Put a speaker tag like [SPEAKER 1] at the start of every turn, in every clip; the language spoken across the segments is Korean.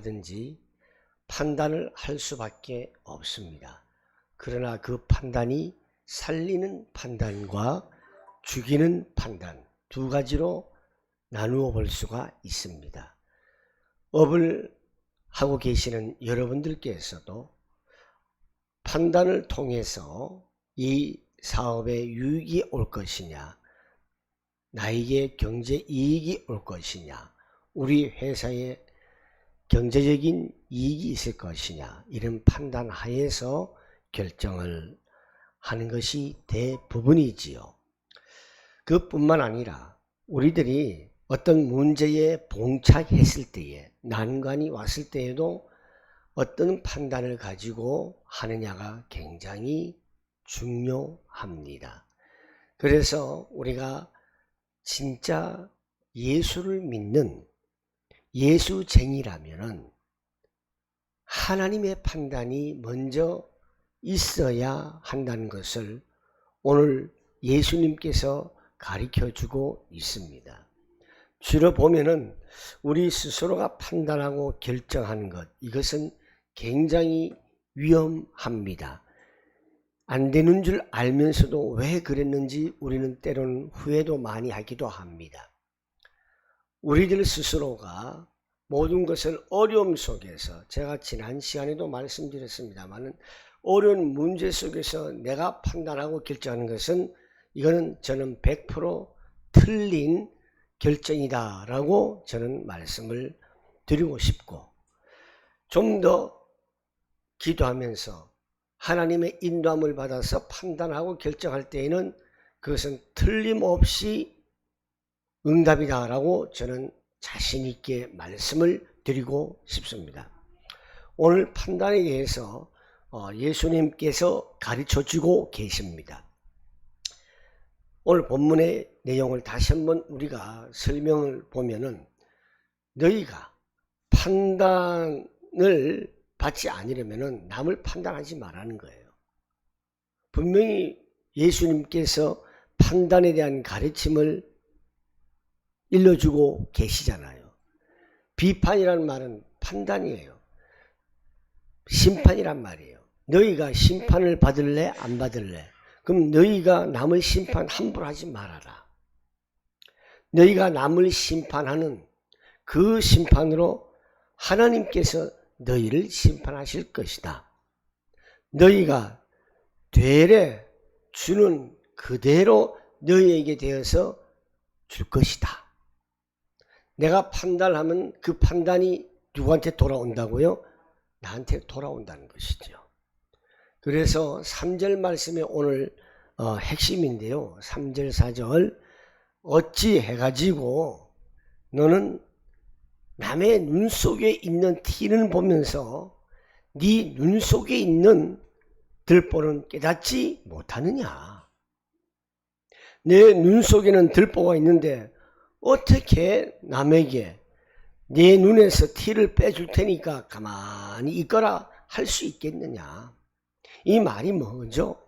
[SPEAKER 1] 얼마든지 판단을 할 수밖에 없습니다. 그러나 그 판단이 살리는 판단과 죽이는 판단 두 가지로 나누어 볼 수가 있습니다. 업을 하고 계시는 여러분들께서도 판단을 통해서 이 사업에 유익이 올 것이냐, 나에게 경제 이익이 올 것이냐, 우리 회사에 경제적인 이익이 있을 것이냐, 이런 판단 하에서 결정을 하는 것이 대부분이지요. 그뿐만 아니라 우리들이 어떤 문제에 봉착했을 때에, 난관이 왔을 때에도 어떤 판단을 가지고 하느냐가 굉장히 중요합니다. 그래서 우리가 진짜 예수를 믿는 예수쟁이라면은 하나님의 판단이 먼저 있어야 한다는 것을 오늘 예수님께서 가르쳐주고 있습니다. 주로 보면은 우리 스스로가 판단하고 결정하는 것, 이것은 굉장히 위험합니다. 안 되는 줄 알면서도 왜 그랬는지 우리는 때로는 후회도 많이 하기도 합니다. 우리들 스스로가 모든 것을 어려움 속에서, 제가 지난 시간에도 말씀드렸습니다만, 어려운 문제 속에서 내가 판단하고 결정하는 것은, 이거는 저는 100% 틀린 결정이다 라고 저는 말씀을 드리고 싶고, 좀 더 기도하면서 하나님의 인도함을 받아서 판단하고 결정할 때에는 그것은 틀림없이 응답이다 라고 저는 자신 있게 말씀을 드리고 싶습니다. 오늘 판단에 대해서 예수님께서 가르쳐주고 계십니다. 오늘 본문의 내용을 다시 한번 우리가 설명을 보면은, 너희가 판단을 받지 않으려면은 남을 판단하지 말라는 거예요. 분명히 예수님께서 판단에 대한 가르침을 일러주고 계시잖아요. 비판이라는 말은 판단이에요. 심판이란 말이에요. 너희가 심판을 받을래 안 받을래? 그럼 너희가 남을 심판 함부로 하지 말아라. 너희가 남을 심판하는 그 심판으로 하나님께서 너희를 심판하실 것이다. 너희가 되레 주는 그대로 너희에게 되어서 줄 것이다. 내가 판단하면 그 판단이 누구한테 돌아온다고요? 나한테 돌아온다는 것이죠. 그래서 3절 말씀이 오늘 핵심인데요. 3절 4절, 어찌 해가지고 너는 남의 눈 속에 있는 티는 보면서 네 눈 속에 있는 들보는 깨닫지 못하느냐. 내 눈 속에는 들보가 있는데 어떻게 남에게 내 눈에서 티를 빼줄 테니까 가만히 있거라 할 수 있겠느냐. 이 말이 뭐죠?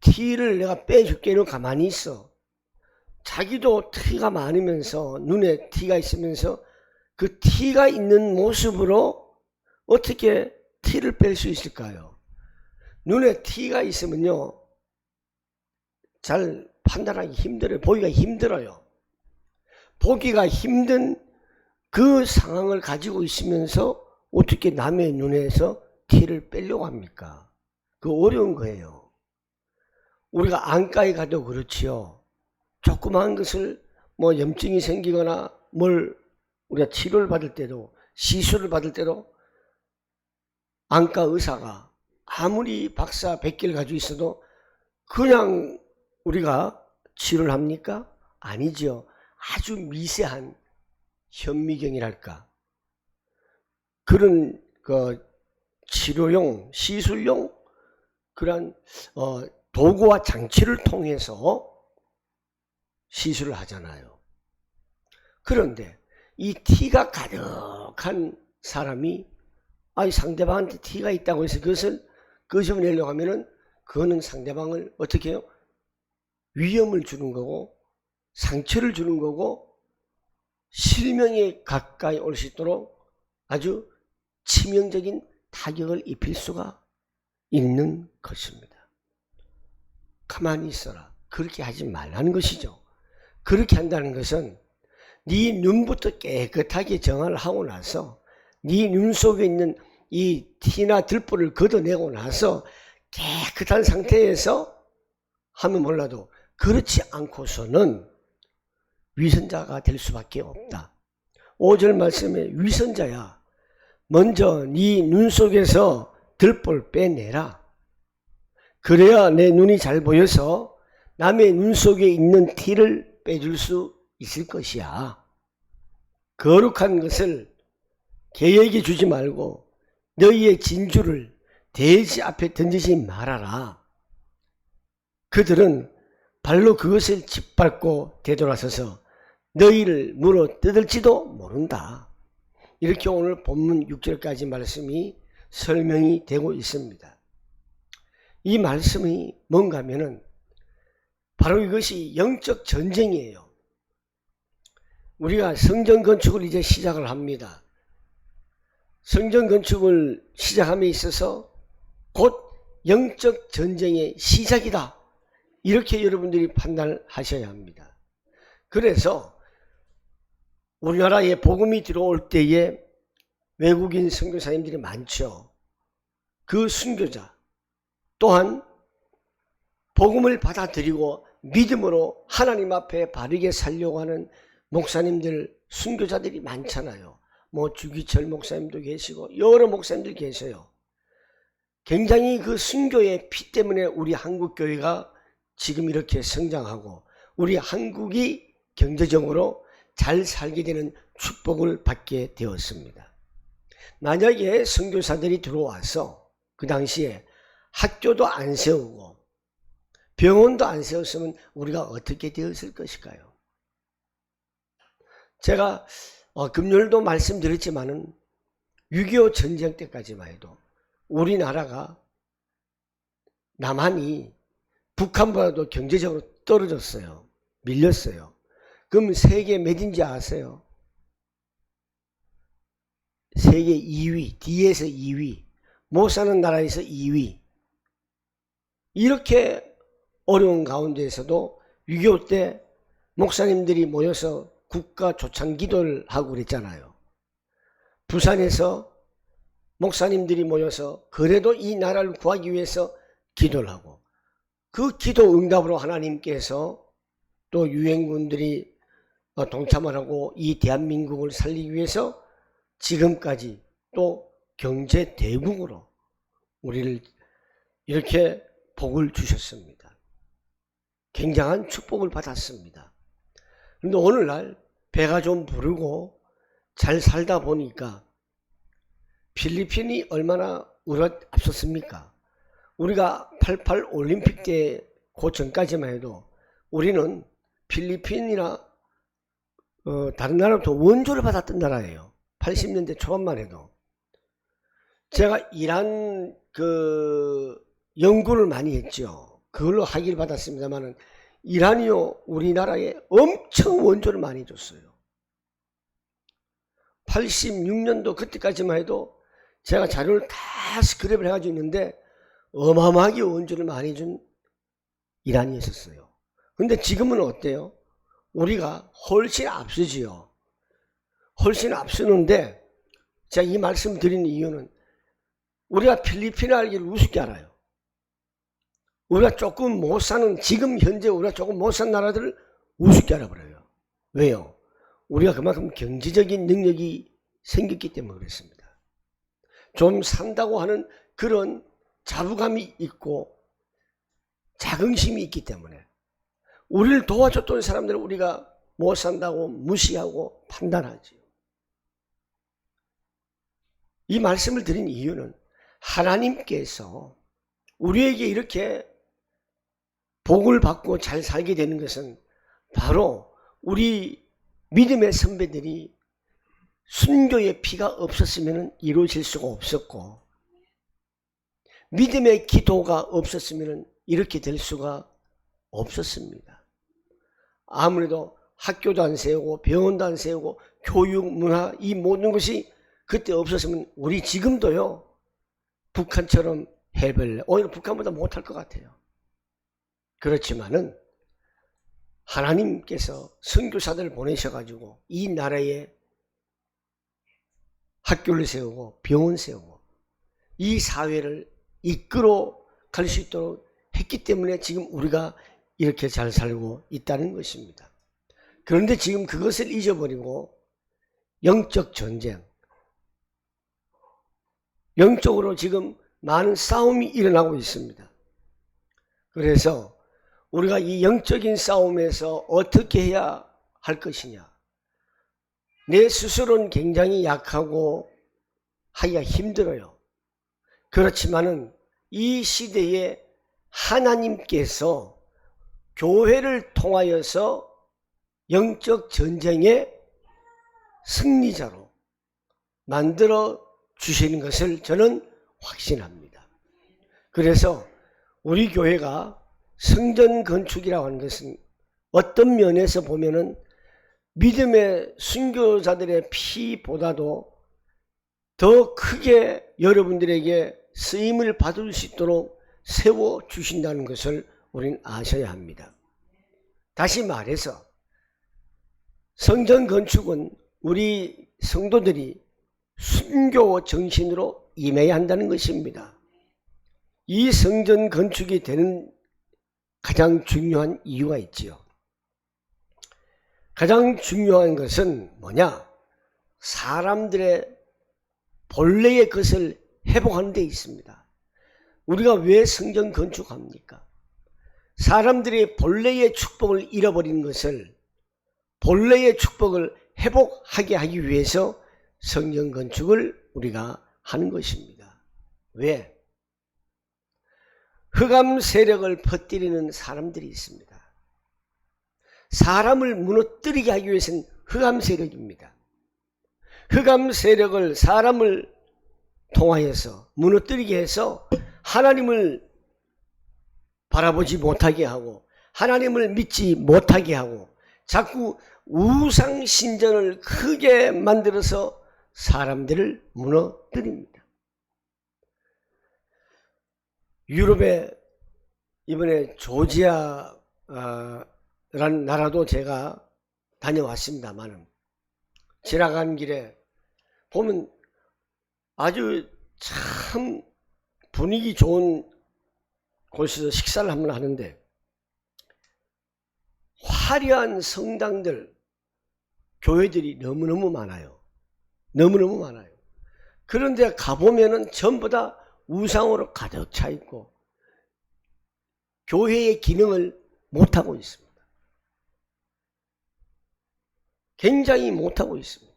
[SPEAKER 1] 티를 내가 빼줄게, 너 가만히 있어. 자기도 티가 많으면서, 눈에 티가 있으면서 그 티가 있는 모습으로 어떻게 티를 뺄 수 있을까요? 눈에 티가 있으면요, 잘 판단하기 힘들어요. 보기가 힘들어요. 보기가 힘든 그 상황을 가지고 있으면서 어떻게 남의 눈에서 티를 빼려고 합니까? 그 어려운 거예요. 우리가 안과에 가도 그렇지요. 조그마한 것을 염증이 생기거나 우리가 치료를 받을 때도, 시술을 받을 때도 안과 의사가 아무리 박사 100개를 가지고 있어도 그냥 우리가 치료를 합니까? 아니죠. 아주 미세한 현미경이랄까, 그런 치료용, 시술용 그런 도구와 장치를 통해서 시술을 하잖아요. 그런데 이 티가 가득한 사람이 상대방한테 티가 있다고 해서 그것을 끄집어내려고 하면은 그거는 상대방을 어떻게 해요? 위험을 주는 거고 상처를 주는 거고 실명에 가까이 올 수 있도록 아주 치명적인 타격을 입힐 수가 있는 것입니다. 가만히 있어라. 그렇게 하지 말라는 것이죠. 그렇게 한다는 것은 네 눈부터 깨끗하게 정화를 하고 나서 네 눈 속에 있는 이 티나 들보를 걷어내고 나서 깨끗한 상태에서 하면 몰라도 그렇지 않고서는 위선자가 될 수밖에 없다. 5절 말씀에 위선자야, 먼저 네 눈 속에서 들보를 빼내라. 그래야 내 눈이 잘 보여서 남의 눈 속에 있는 티를 빼줄 수 있을 것이야. 거룩한 것을 개에게 주지 말고 너희의 진주를 돼지 앞에 던지지 말아라. 그들은 발로 그것을 짓밟고 되돌아서서 너희를 물어 뜯을지도 모른다. 이렇게 오늘 본문 6절까지 말씀이 설명이 되고 있습니다. 이 말씀이 뭔가 하면은 바로 이것이 영적 전쟁이에요. 우리가 성전 건축을 이제 시작을 합니다. 성전 건축을 시작함에 있어서 곧 영적 전쟁의 시작이다. 이렇게 여러분들이 판단을 하셔야 합니다. 그래서 우리나라에 복음이 들어올 때에 외국인 선교사님들이 많죠. 그 순교자 또한 복음을 받아들이고 믿음으로 하나님 앞에 바르게 살려고 하는 목사님들, 순교자들이 많잖아요. 뭐 주기철 목사님도 계시고 여러 목사님들 계세요. 굉장히 그 순교의 피 때문에 우리 한국 교회가 지금 이렇게 성장하고 우리 한국이 경제적으로 잘 살게 되는 축복을 받게 되었습니다. 만약에 선교사들이 들어와서 그 당시에 학교도 안 세우고 병원도 안 세웠으면 우리가 어떻게 되었을 것일까요? 제가 금요일도 말씀드렸지만은 6.25 전쟁 때까지만 해도 우리나라가 남한이 북한보다도 경제적으로 떨어졌어요. 밀렸어요. 그럼 세계 몇인지 아세요? 세계 2위, 뒤에서 2위, 못 사는 나라에서 2위. 이렇게 어려운 가운데에서도 6.25 때 목사님들이 모여서 국가 조창 기도를 하고 그랬잖아요. 부산에서 목사님들이 모여서 그래도 이 나라를 구하기 위해서 기도를 하고 그 기도 응답으로 하나님께서 또 유엔군들이 동참을 하고 이 대한민국을 살리기 위해서 지금까지 또 경제 대국으로 우리를 이렇게 복을 주셨습니다. 굉장한 축복을 받았습니다. 그런데 오늘날 배가 좀 부르고 잘 살다 보니까 필리핀이 얼마나 우리가 앞섰습니까? 우리가 88 올림픽 때 그 전까지만 해도 우리는 필리핀이나 다른 나라부터 원조를 받았던 나라예요. 80년대 초반만 해도. 제가 이란 연구를 많이 했죠. 그걸로 학위를 받았습니다만은 이란이요 우리나라에 엄청 원조를 많이 줬어요. 86년도 그때까지만 해도 제가 자료를 다 스크랩을 해가지고 있는데 어마어마하게 원조를 많이 준 이란이었어요. 근데 지금은 어때요? 우리가 훨씬 앞서지요. 훨씬 앞서는데 제가 이 말씀 드리는 이유는 우리가 필리핀을 우습게 알아요. 우리가 조금 못 사는, 지금 현재 우리가 조금 못 사는 나라들을 우습게 알아버려요. 왜요? 우리가 그만큼 경제적인 능력이 생겼기 때문에 그렇습니다. 좀 산다고 하는 그런 자부감이 있고 자긍심이 있기 때문에 우리를 도와줬던 사람들을 우리가 못 산다고 무시하고 판단하지요. 이 말씀을 드린 이유는 하나님께서 우리에게 이렇게 복을 받고 잘 살게 되는 것은 바로 우리 믿음의 선배들이 순교의 피가 없었으면 이루어질 수가 없었고 믿음의 기도가 없었으면 이렇게 될 수가 없었습니다. 아무래도 학교도 안 세우고 병원도 안 세우고 교육, 문화 이 모든 것이 그때 없었으면 우리 지금도요, 북한처럼 해벌레, 오히려 북한보다 못할 것 같아요. 그렇지만은 하나님께서 선교사들을 보내셔가지고 이 나라에 학교를 세우고 병원 세우고 이 사회를 이끌어 갈 수 있도록 했기 때문에 지금 우리가 이렇게 잘 살고 있다는 것입니다. 그런데 지금 그것을 잊어버리고 영적 전쟁, 영적으로 지금 많은 싸움이 일어나고 있습니다. 그래서 우리가 이 영적인 싸움에서 어떻게 해야 할 것이냐. 내 스스로는 굉장히 약하고 하기가 힘들어요. 그렇지만은 이 시대에 하나님께서 교회를 통하여서 영적 전쟁의 승리자로 만들어 주시는 것을 저는 확신합니다. 그래서 우리 교회가 성전 건축이라고 하는 것은 어떤 면에서 보면은 믿음의 순교자들의 피보다도 더 크게 여러분들에게 쓰임을 받을 수 있도록 세워주신다는 것을 우리는 아셔야 합니다. 다시 말해서 성전 건축은 우리 성도들이 순교 정신으로 임해야 한다는 것입니다. 이 성전 건축이 되는 가장 중요한 이유가 있지요. 가장 중요한 것은 뭐냐? 사람들의 본래의 것을 회복하는 데 있습니다. 우리가 왜 성전 건축합니까? 사람들이 본래의 축복을 잃어버린 것을 본래의 축복을 회복하게 하기 위해서 성전 건축을 우리가 하는 것입니다. 왜? 흑암 세력을 퍼뜨리는 사람들이 있습니다. 사람을 무너뜨리게 하기 위해서는 흑암 세력입니다. 흑암 세력을 사람을 통하여서 무너뜨리게 해서 하나님을 바라보지 못하게 하고 하나님을 믿지 못하게 하고 자꾸 우상 신전을 크게 만들어서 사람들을 무너뜨립니다. 유럽에 이번에 조지아라는 나라도 제가 다녀왔습니다만 지나간 길에 보면 아주 참 분위기 좋은 곳에서 식사를 한번 하는데 화려한 성당들, 교회들이 너무너무 많아요. 너무너무 많아요. 그런데 가보면은 전부 다 우상으로 가득 차 있고 교회의 기능을 못하고 있습니다. 굉장히 못하고 있습니다.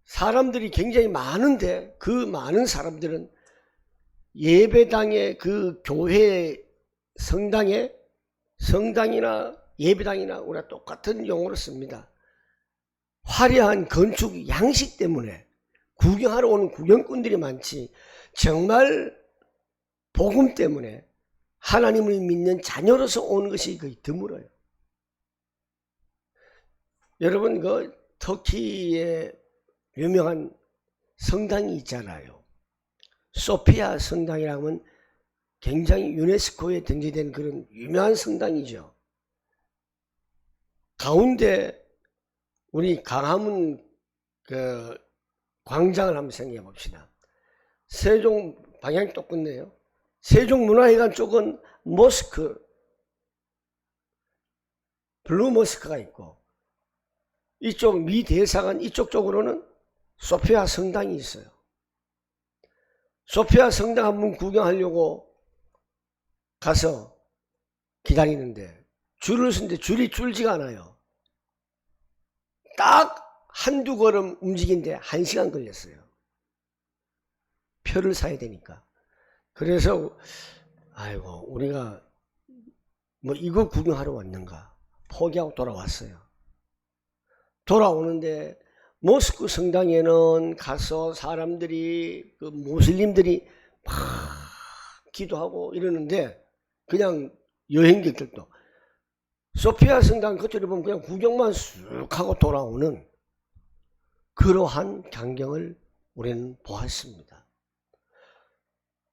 [SPEAKER 1] 사람들이 굉장히 많은데 그 많은 사람들은 예배당의 그 교회 성당이나 예배당이나 우리가 똑같은 용어를 씁니다. 화려한 건축 양식 때문에 구경하러 오는 구경꾼들이 많지 정말 복음 때문에 하나님을 믿는 자녀로서 오는 것이 거의 드물어요. 여러분 그 터키에 유명한 성당이 있잖아요. 소피아 성당이라고 하면 굉장히 유네스코에 등재된 그런 유명한 성당이죠. 가운데 우리 강화문 그 광장을 한번 생각해 봅시다. 세종 방향이 똑같네요. 세종문화회관 쪽은 모스크, 블루 모스크가 있고 이쪽 미 대사관 이쪽 쪽으로는 소피아 성당이 있어요. 소피아 성당 한번 구경하려고 가서 기다리는데 줄을 서는데 줄이 줄지가 않아요. 딱 한두 걸음 움직이는데 1시간 걸렸어요. 표를 사야 되니까. 그래서 아이고 우리가 뭐 이거 구경하러 왔는가 포기하고 돌아왔어요. 돌아오는데 모스크 성당에는 가서 사람들이 그 무슬림들이 막 기도하고 이러는데 그냥 여행객들도 소피아 성당 그쪽에 보면 그냥 구경만 쑥 하고 돌아오는 그러한 광경을 우리는 보았습니다.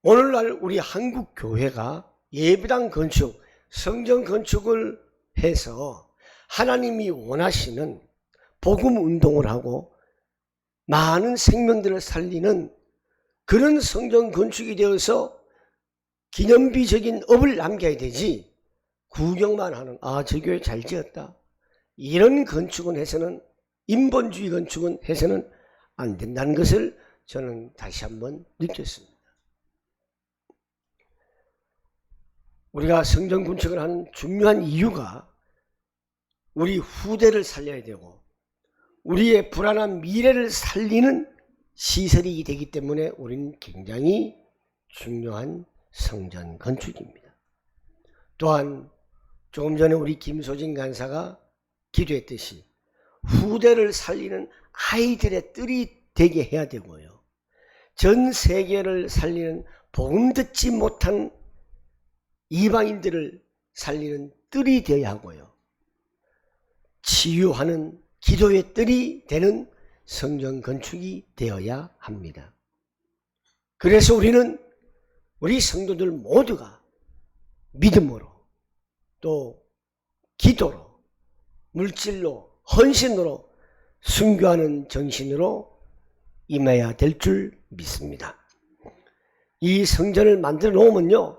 [SPEAKER 1] 오늘날 우리 한국 교회가 예배당 건축, 성전 건축을 해서 하나님이 원하시는 복음 운동을 하고 많은 생명들을 살리는 그런 성전 건축이 되어서 기념비적인 업을 남겨야 되지, 구경만 하는, 저 교회 잘 지었다, 이런 건축은 해서는, 인본주의 건축은 해서는 안 된다는 것을 저는 다시 한번 느꼈습니다. 우리가 성전 건축을 하는 중요한 이유가 우리 후대를 살려야 되고 우리의 불안한 미래를 살리는 시설이 되기 때문에 우리는 굉장히 중요한 성전 건축입니다. 또한 조금 전에 우리 김소진 간사가 기도했듯이 후대를 살리는 아이들의 뜰이 되게 해야 되고요. 전 세계를 살리는 복음 듣지 못한 이방인들을 살리는 뜰이 되어야 하고요. 치유하는 기도의 뜰이 되는 성전 건축이 되어야 합니다. 그래서 우리는 우리 성도들 모두가 믿음으로 또 기도로 물질로 헌신으로 순교하는 정신으로 임해야 될 줄 믿습니다. 이 성전을 만들어 놓으면요,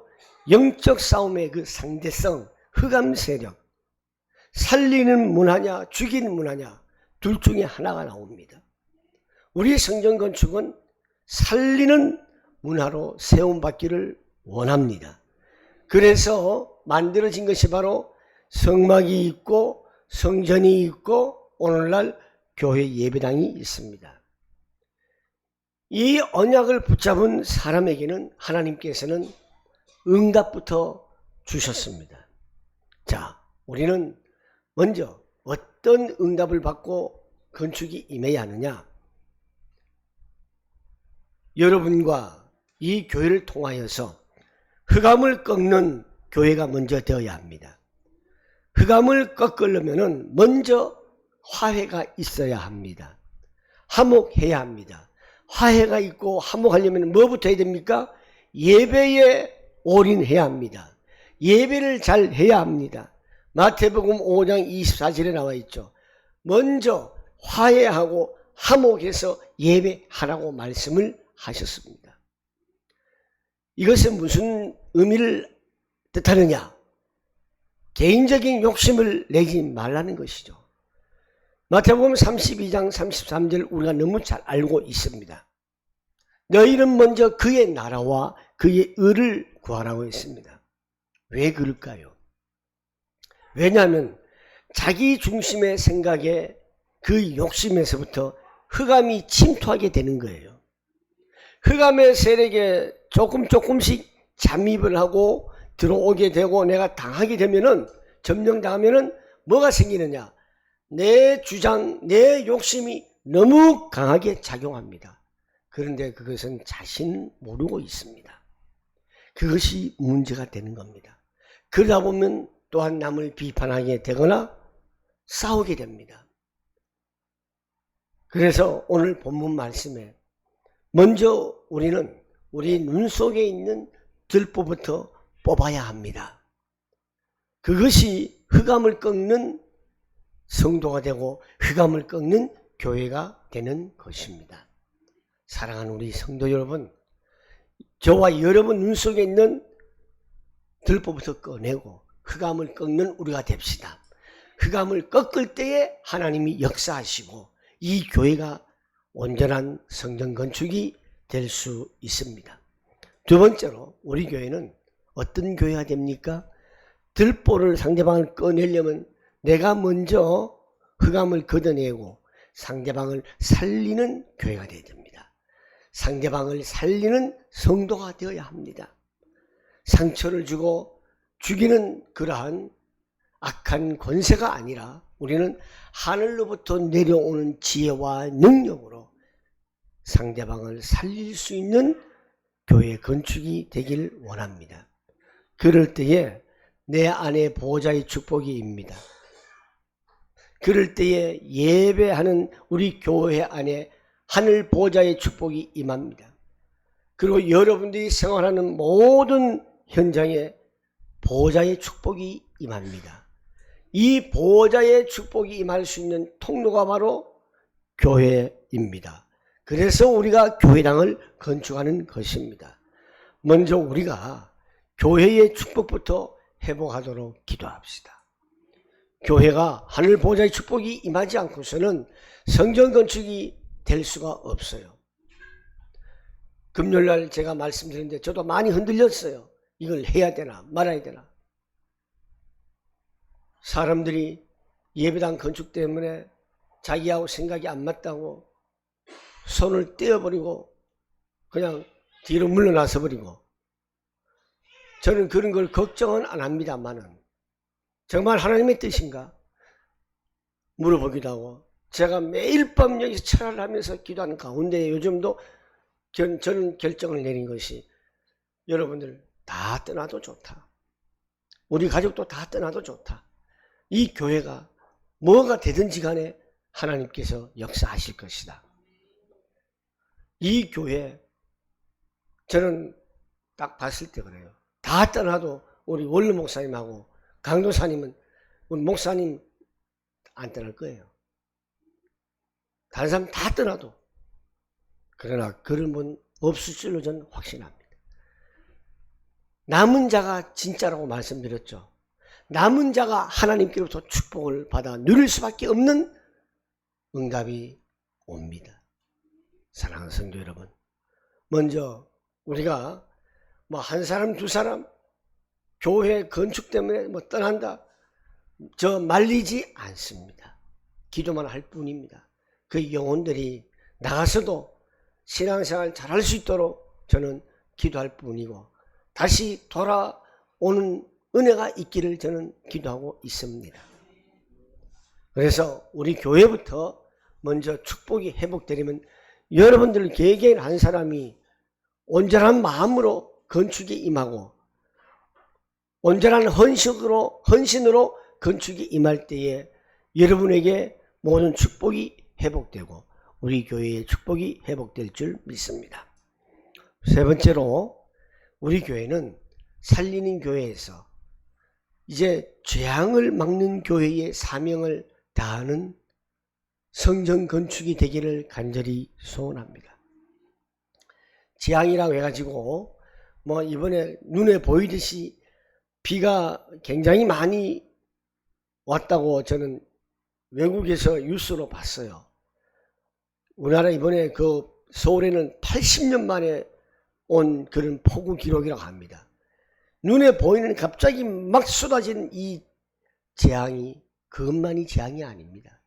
[SPEAKER 1] 영적 싸움의 그 상대성, 흑암 세력, 살리는 문화냐 죽이는 문화냐 둘 중에 하나가 나옵니다. 우리 성전 건축은 살리는 문화로 세움받기를 원합니다. 그래서 만들어진 것이 바로 성막이 있고 성전이 있고 오늘날 교회 예배당이 있습니다. 이 언약을 붙잡은 사람에게는 하나님께서는 응답부터 주셨습니다. 자, 우리는 먼저 어떤 응답을 받고 건축이 임해야 하느냐? 여러분과 이 교회를 통하여서 흑암을 꺾는 교회가 먼저 되어야 합니다. 흑암을 꺾으려면 먼저 화해가 있어야 합니다. 화목해야 합니다. 화해가 있고 화목하려면 뭐부터 해야 됩니까? 예배에 올인해야 합니다. 예배를 잘 해야 합니다. 마태복음 5장 24절에 나와 있죠. 먼저 화해하고 화목해서 예배하라고 말씀을 하셨습니다. 이것은 무슨 의미를 뜻하느냐? 개인적인 욕심을 내지 말라는 것이죠. 마태복음 32장 33절 우리가 너무 잘 알고 있습니다. 너희는 먼저 그의 나라와 그의 의를 구하라고 했습니다. 왜 그럴까요? 왜냐하면 자기 중심의 생각에 그 욕심에서부터 흑암이 침투하게 되는 거예요. 흑암의 세력에 조금씩 잠입을 하고 들어오게 되고 내가 당하게 되면은, 점령당하면은 뭐가 생기느냐? 내 주장, 내 욕심이 너무 강하게 작용합니다. 그런데 그것은 자신 모르고 있습니다. 그것이 문제가 되는 겁니다. 그러다 보면 또한 남을 비판하게 되거나 싸우게 됩니다. 그래서 오늘 본문 말씀에 먼저 우리는 우리 눈 속에 있는 들보부터 뽑아야 합니다. 그것이 흑암을 꺾는 성도가 되고 흑암을 꺾는 교회가 되는 것입니다. 사랑하는 우리 성도 여러분, 저와 여러분 눈 속에 있는 들보부터 꺼내고 흑암을 꺾는 우리가 됩시다. 흑암을 꺾을 때에 하나님이 역사하시고 이 교회가 온전한 성전 건축이 될 수 있습니다. 두 번째로 우리 교회는 어떤 교회가 됩니까? 들보를 상대방을 꺼내려면 내가 먼저 흑암을 걷어내고 상대방을 살리는 교회가 되어야 됩니다. 상대방을 살리는 성도가 되어야 합니다. 상처를 주고 죽이는 그러한 악한 권세가 아니라 우리는 하늘로부터 내려오는 지혜와 능력으로 상대방을 살릴 수 있는 교회 건축이 되길 원합니다. 그럴 때에 내 안에 보호자의 축복이 입니다. 그럴 때에 예배하는 우리 교회 안에 하늘 보좌의 축복이 임합니다. 그리고 여러분들이 생활하는 모든 현장에 보좌의 축복이 임합니다. 이 보좌의 축복이 임할 수 있는 통로가 바로 교회입니다. 그래서 우리가 교회당을 건축하는 것입니다. 먼저 우리가 교회의 축복부터 회복하도록 기도합시다. 교회가 하늘 보좌의 축복이 임하지 않고서는 성전 건축이 될 수가 없어요. 금요일날 제가 말씀드렸는데 저도 많이 흔들렸어요. 이걸 해야 되나 말아야 되나. 사람들이 예배당 건축 때문에 자기하고 생각이 안 맞다고 손을 떼어버리고 그냥 뒤로 물러나서 버리고, 저는 그런 걸 걱정은 안 합니다만은 정말 하나님의 뜻인가 물어보기도 하고, 제가 매일 밤 여기서 철야를 하면서 기도하는 가운데 요즘도 저는 결정을 내린 것이, 여러분들 다 떠나도 좋다. 우리 가족도 다 떠나도 좋다. 이 교회가 뭐가 되든지 간에 하나님께서 역사하실 것이다. 이 교회, 저는 딱 봤을 때 그래요. 다 떠나도 우리 원로 목사님하고 강도사님은, 우리 목사님 안 떠날 거예요. 다른 사람 다 떠나도. 그러나 그런 분 없을 줄로 저는 확신합니다. 남은 자가 진짜라고 말씀드렸죠. 남은 자가 하나님께로부터 축복을 받아 누릴 수밖에 없는 응답이 옵니다. 사랑하는 성도 여러분, 먼저 우리가 뭐 한 사람 두 사람 교회 건축 때문에 뭐 떠난다, 저 말리지 않습니다. 기도만 할 뿐입니다. 그 영혼들이 나가서도 신앙생활 잘할 수 있도록 저는 기도할 뿐이고, 다시 돌아오는 은혜가 있기를 저는 기도하고 있습니다. 그래서 우리 교회부터 먼저 축복이 회복되려면 여러분들 개개인 한 사람이 온전한 마음으로 건축에 임하고 온전한 헌신으로 건축에 임할 때에 여러분에게 모든 축복이 회복되고 우리 교회의 축복이 회복될 줄 믿습니다. 세 번째로, 우리 교회는 살리는 교회에서 이제 재앙을 막는 교회의 사명을 다하는 성전 건축이 되기를 간절히 소원합니다. 재앙이라고 해가지고 뭐 이번에 눈에 보이듯이 비가 굉장히 많이 왔다고 저는 외국에서 뉴스로 봤어요. 우리나라 이번에 그 서울에는 80년 만에 온 그런 폭우 기록이라고 합니다. 눈에 보이는 갑자기 막 쏟아진 이 재앙이 그것만이 재앙이 아닙니다.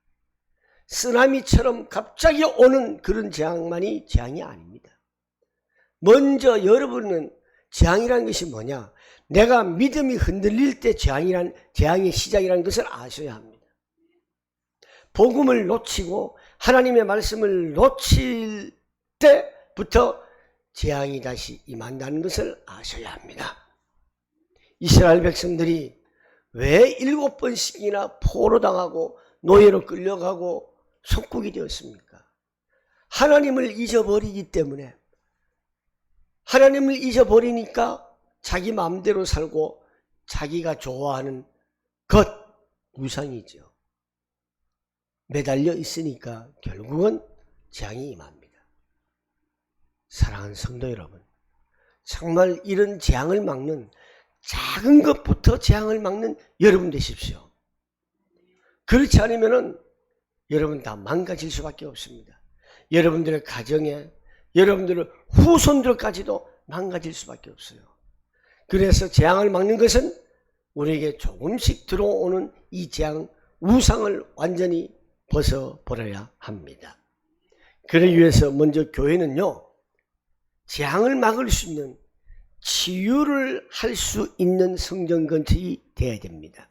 [SPEAKER 1] 쓰나미처럼 갑자기 오는 그런 재앙만이 재앙이 아닙니다. 먼저 여러분은 재앙이라는 것이 뭐냐? 내가 믿음이 흔들릴 때 재앙의 시작이라는 것을 아셔야 합니다. 복음을 놓치고 하나님의 말씀을 놓칠 때부터 재앙이 다시 임한다는 것을 아셔야 합니다. 이스라엘 백성들이 왜 7번씩이나 포로당하고 노예로 끌려가고 속국이 되었습니까? 하나님을 잊어버리기 때문에. 하나님을 잊어버리니까 자기 마음대로 살고 자기가 좋아하는 것, 우상이죠. 매달려 있으니까 결국은 재앙이 임합니다. 사랑하는 성도 여러분, 정말 이런 재앙을 막는, 작은 것부터 재앙을 막는 여러분 되십시오. 그렇지 않으면 여러분 다 망가질 수밖에 없습니다. 여러분들의 가정에, 여러분들의 후손들까지도 망가질 수밖에 없어요. 그래서 재앙을 막는 것은 우리에게 조금씩 들어오는 이 재앙, 우상을 완전히 벗어버려야 합니다. 그러기 위해서 먼저 교회는요, 재앙을 막을 수 있는, 치유를 할 수 있는 성전 건축이 되어야 됩니다.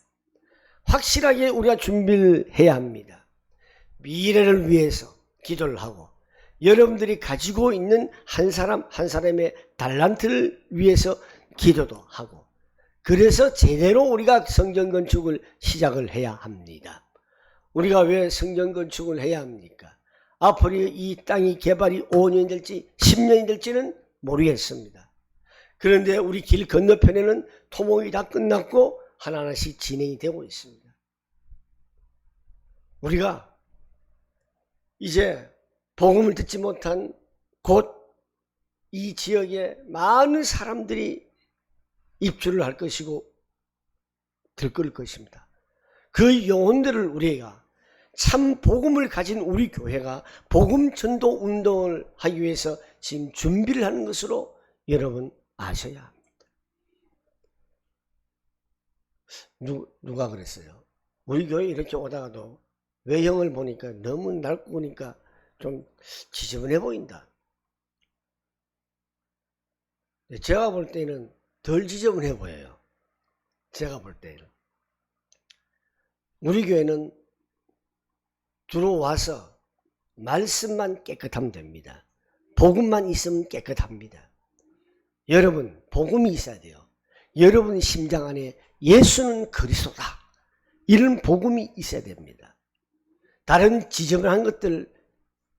[SPEAKER 1] 확실하게 우리가 준비를 해야 합니다. 미래를 위해서 기도를 하고, 여러분들이 가지고 있는 한 사람 한 사람의 달란트를 위해서 기도도 하고, 그래서 제대로 우리가 성전 건축을 시작을 해야 합니다. 우리가 왜 성전 건축을 해야 합니까? 앞으로 이 땅이 개발이 5년이 될지 10년이 될지는 모르겠습니다. 그런데 우리 길 건너편에는 토목이 다 끝났고 하나하나씩 진행이 되고 있습니다. 우리가 이제 복음을 듣지 못한 곧 이 지역에 많은 사람들이 입주를 할 것이고 들끓을 것입니다. 그 영혼들을 우리가 참 복음을 가진 우리 교회가 복음 전도 운동을 하기 위해서 지금 준비를 하는 것으로 여러분 아셔야 합니다. 누가 그랬어요? 우리 교회 이렇게 오다가도 외형을 보니까 너무 낡고 보니까 좀 지저분해 보인다. 제가 볼 때는 덜 지저분해 보여요. 제가 볼 때는. 우리 교회는 들어와서 말씀만 깨끗하면 됩니다. 복음만 있으면 깨끗합니다. 여러분, 복음이 있어야 돼요. 여러분 심장 안에 예수는 그리스도다. 이런 복음이 있어야 됩니다. 다른 지저분한 것들,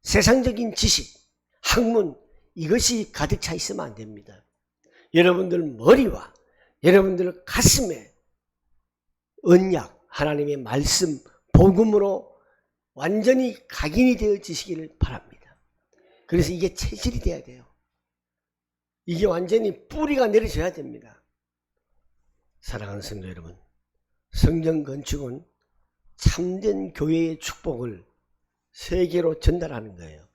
[SPEAKER 1] 세상적인 지식, 학문, 이것이 가득 차 있으면 안 됩니다. 여러분들 머리와 여러분들 가슴에 언약, 하나님의 말씀, 복음으로 완전히 각인이 되어지시기를 바랍니다. 그래서 이게 체질이 돼야 돼요. 이게 완전히 뿌리가 내려져야 됩니다. 사랑하는 성도 여러분, 성전 건축은 참된 교회의 축복을 세계로 전달하는 거예요.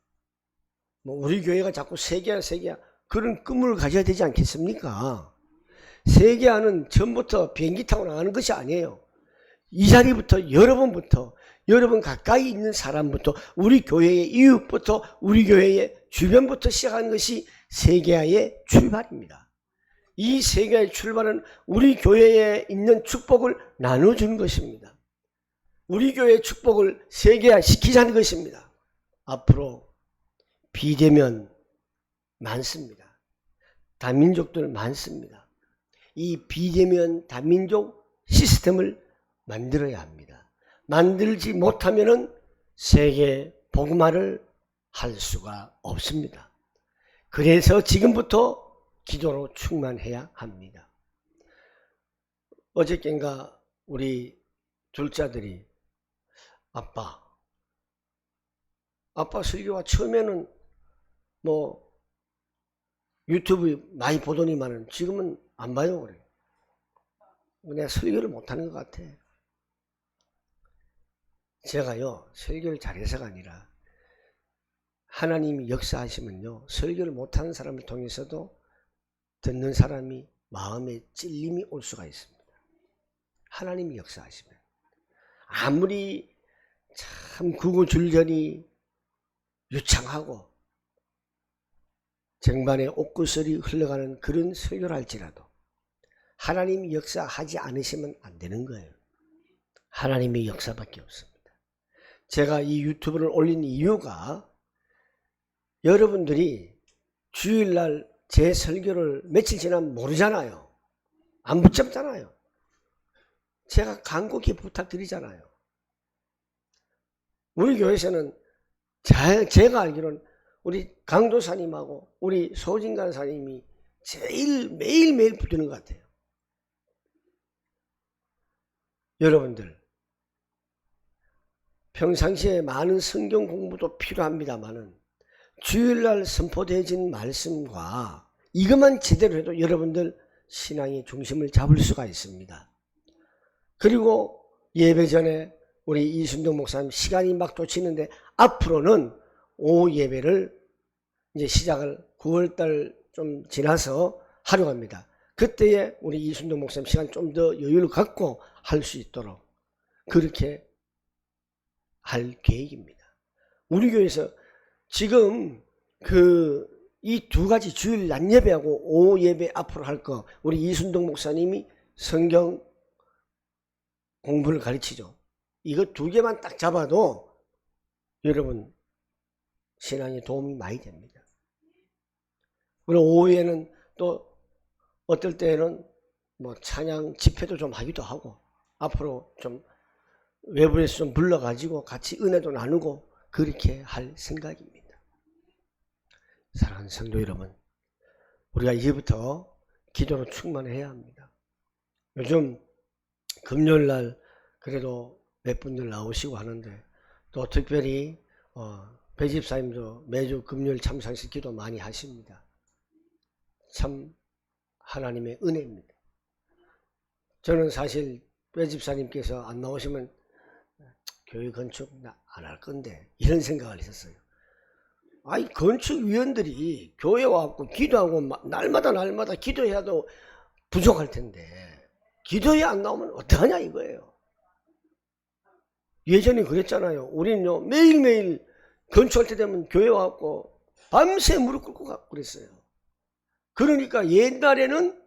[SPEAKER 1] 우리 교회가 자꾸 세계화 그런 꿈을 가져야 되지 않겠습니까? 세계화는 처음부터 비행기 타고 나가는 것이 아니에요. 이 자리부터 여러분 가까이 있는 사람부터 우리 교회의 이웃부터 우리 교회의 주변부터 시작하는 것이 세계화의 출발입니다. 이 세계화의 출발은 우리 교회에 있는 축복을 나눠주는 것입니다. 우리 교회의 축복을 세계화시키자는 것입니다. 앞으로 비대면 많습니다. 다민족들 많습니다. 이 비대면 다민족 시스템을 만들어야 합니다. 만들지 못하면은 세계 복음화를 할 수가 없습니다. 그래서 지금부터 기도로 충만해야 합니다. 어저께인가 우리 둘째들이 아빠 설교가 처음에는 유튜브 많이 보더니만은 지금은 안 봐요. 그래. 내가 설교를 못하는 것 같아. 제가요 설교를 잘해서가 아니라 하나님이 역사하시면요 설교를 못하는 사람을 통해서도 듣는 사람이 마음에 찔림이 올 수가 있습니다. 하나님이 역사하시면 아무리 참 구구절절이 유창하고 쟁반에 옷구슬이 흘러가는 그런 설교를 할지라도 하나님이 역사하지 않으시면 안 되는 거예요. 하나님의 역사밖에 없습니다. 제가 이 유튜브를 올린 이유가 여러분들이 주일날 제 설교를 며칠 지나면 모르잖아요. 안 붙잡잖아요. 제가 간곡히 부탁드리잖아요. 우리 교회에서는 제가 알기로는 우리 강도사님하고 우리 소진 간사님이 제일 매일매일 붙드는 것 같아요. 여러분들 평상시에 많은 성경 공부도 필요합니다만은 주일날 선포되어진 말씀과 이것만 제대로 해도 여러분들 신앙의 중심을 잡을 수가 있습니다. 그리고 예배 전에 우리 이순동 목사님 시간이 막 쫓이는데 앞으로는 오후 예배를 이제 시작을 9월달 좀 지나서 하려고 합니다. 그때에 우리 이순동 목사님 시간 좀 더 여유를 갖고 할 수 있도록 그렇게 할 계획입니다. 우리 교회에서 지금 이 두 가지 주일 낮 예배하고 오후 예배 앞으로 할 거 우리 이순동 목사님이 성경 공부를 가르치죠. 이거 두 개만 딱 잡아도 여러분 신앙에 도움이 많이 됩니다. 그리고 오후에는 또 어떨 때는 찬양 집회도 좀 하기도 하고 앞으로 좀 외부에서 좀 불러가지고 같이 은혜도 나누고 그렇게 할 생각입니다. 사랑하는 성도 여러분, 우리가 이제부터 기도로 충만해야 합니다. 요즘 금요일날 그래도 몇 분들 나오시고 하는데, 또 특별히 배 집사님도 매주 금요일 참상식 기도 많이 하십니다. 참 하나님의 은혜입니다. 저는 사실 배 집사님께서 안 나오시면 교회 건축 안 할 건데 이런 생각을 했었어요. 아니, 건축위원들이 교회 와갖고 기도하고 날마다 기도해야도 부족할 텐데 기도에 안 나오면 어떡하냐 이거예요. 예전에 그랬잖아요. 우리는요 매일매일 건축할 때 되면 교회 와갖고 밤새 무릎 꿇고 가고 그랬어요. 그러니까 옛날에는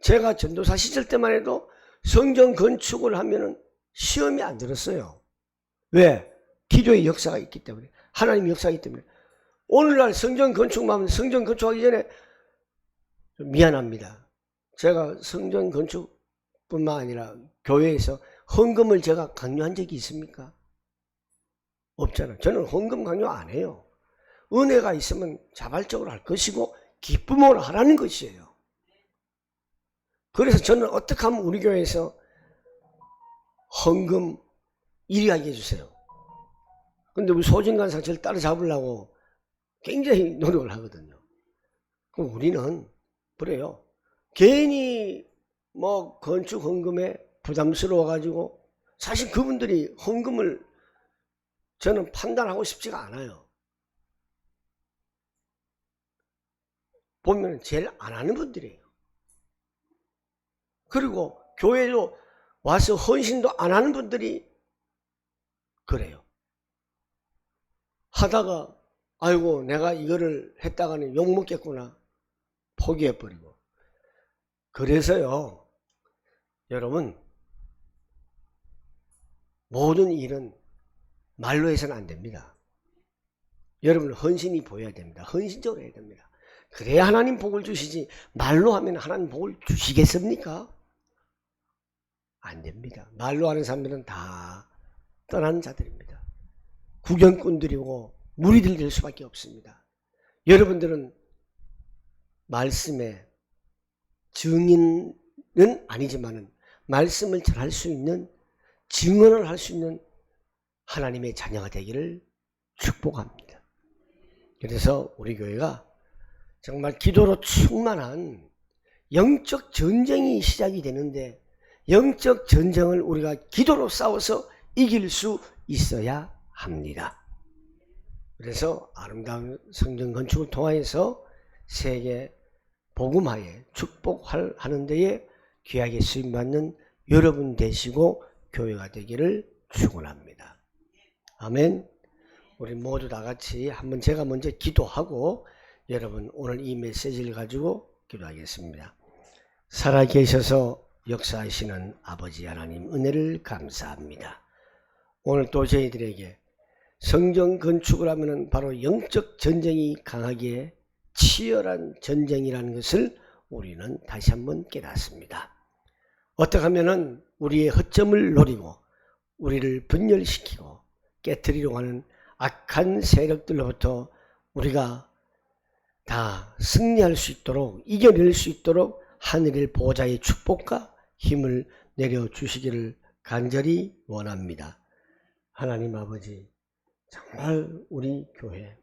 [SPEAKER 1] 제가 전도사 시절 때만 해도 성전 건축을 하면은 시험이 안 들었어요. 왜? 기도의 역사가 있기 때문에, 하나님의 역사가 있기 때문에. 오늘날 성전 건축만 하면 성전 건축하기 전에 미안합니다. 제가 성전 건축뿐만 아니라 교회에서 헌금을 제가 강요한 적이 있습니까? 없잖아요. 저는 헌금 강요 안 해요. 은혜가 있으면 자발적으로 할 것이고 기쁨으로 하라는 것이에요. 그래서 저는 어떻게 하면 우리 교회에서 헌금 1위 하게 해주세요. 근데 우리 소진간사 저를 따라잡으려고 굉장히 노력을 하거든요. 그럼 우리는 그래요. 괜히 뭐 건축 헌금에 부담스러워 가지고 사실 그분들이 헌금을 저는 판단하고 싶지가 않아요. 보면 제일 안 하는 분들이에요. 그리고 교회로 와서 헌신도 안 하는 분들이 그래요. 하다가 아이고 내가 이거를 했다가는 욕먹겠구나 포기해버리고. 그래서요 여러분, 모든 일은 말로 해서는 안 됩니다. 여러분 헌신이 보여야 됩니다. 헌신적으로 해야 됩니다. 그래야 하나님 복을 주시지 말로 하면 하나님 복을 주시겠습니까? 안 됩니다. 말로 하는 사람들은 다 떠난 자들입니다. 구경꾼들이고 무리들 될 수밖에 없습니다. 여러분들은 말씀의 증인은 아니지만은 말씀을 전할 수 있는, 증언을 할 수 있는 하나님의 자녀가 되기를 축복합니다. 그래서 우리 교회가 정말 기도로 충만한 영적 전쟁이 시작이 되는데, 영적 전쟁을 우리가 기도로 싸워서 이길 수 있어야 합니다. 그래서 아름다운 성전 건축을 통하여서 세계 복음화에 축복하는 데에 귀하게 쓰임받는 여러분 되시고 교회가 되기를 축원합니다. 아멘. 우리 모두 다 같이 한번 제가 먼저 기도하고 여러분 오늘 이 메시지를 가지고 기도하겠습니다. 살아계셔서 역사하시는 아버지 하나님 은혜를 감사합니다. 오늘 또 저희들에게 성전 건축을 하면 바로 영적 전쟁이 강하게 치열한 전쟁이라는 것을 우리는 다시 한번 깨닫습니다. 어떻게 하면 우리의 허점을 노리고 우리를 분열시키고 깨트리려고 하는 악한 세력들로부터 우리가 다 승리할 수 있도록, 이겨낼 수 있도록 하늘의 보좌의 축복과 힘을 내려주시기를 간절히 원합니다. 하나님 아버지, 정말 우리 교회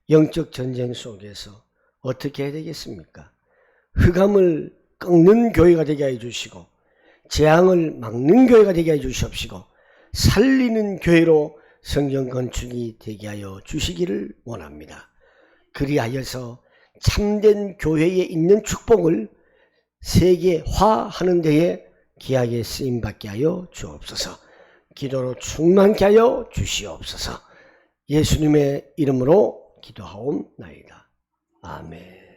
[SPEAKER 1] 영적 전쟁 속에서 어떻게 해야 되겠습니까? 흑암을 꺾는 교회가 되게 해주시고 재앙을 막는 교회가 되게 해주시옵시고 살리는 교회로 성전 건축이 되게 하여 주시기를 원합니다. 그리하여서 참된 교회에 있는 축복을 세계화하는 데에 귀하게 쓰임받게 하여 주옵소서. 기도로 충만케 하여 주시옵소서. 예수님의 이름으로 기도하옵나이다. 아멘.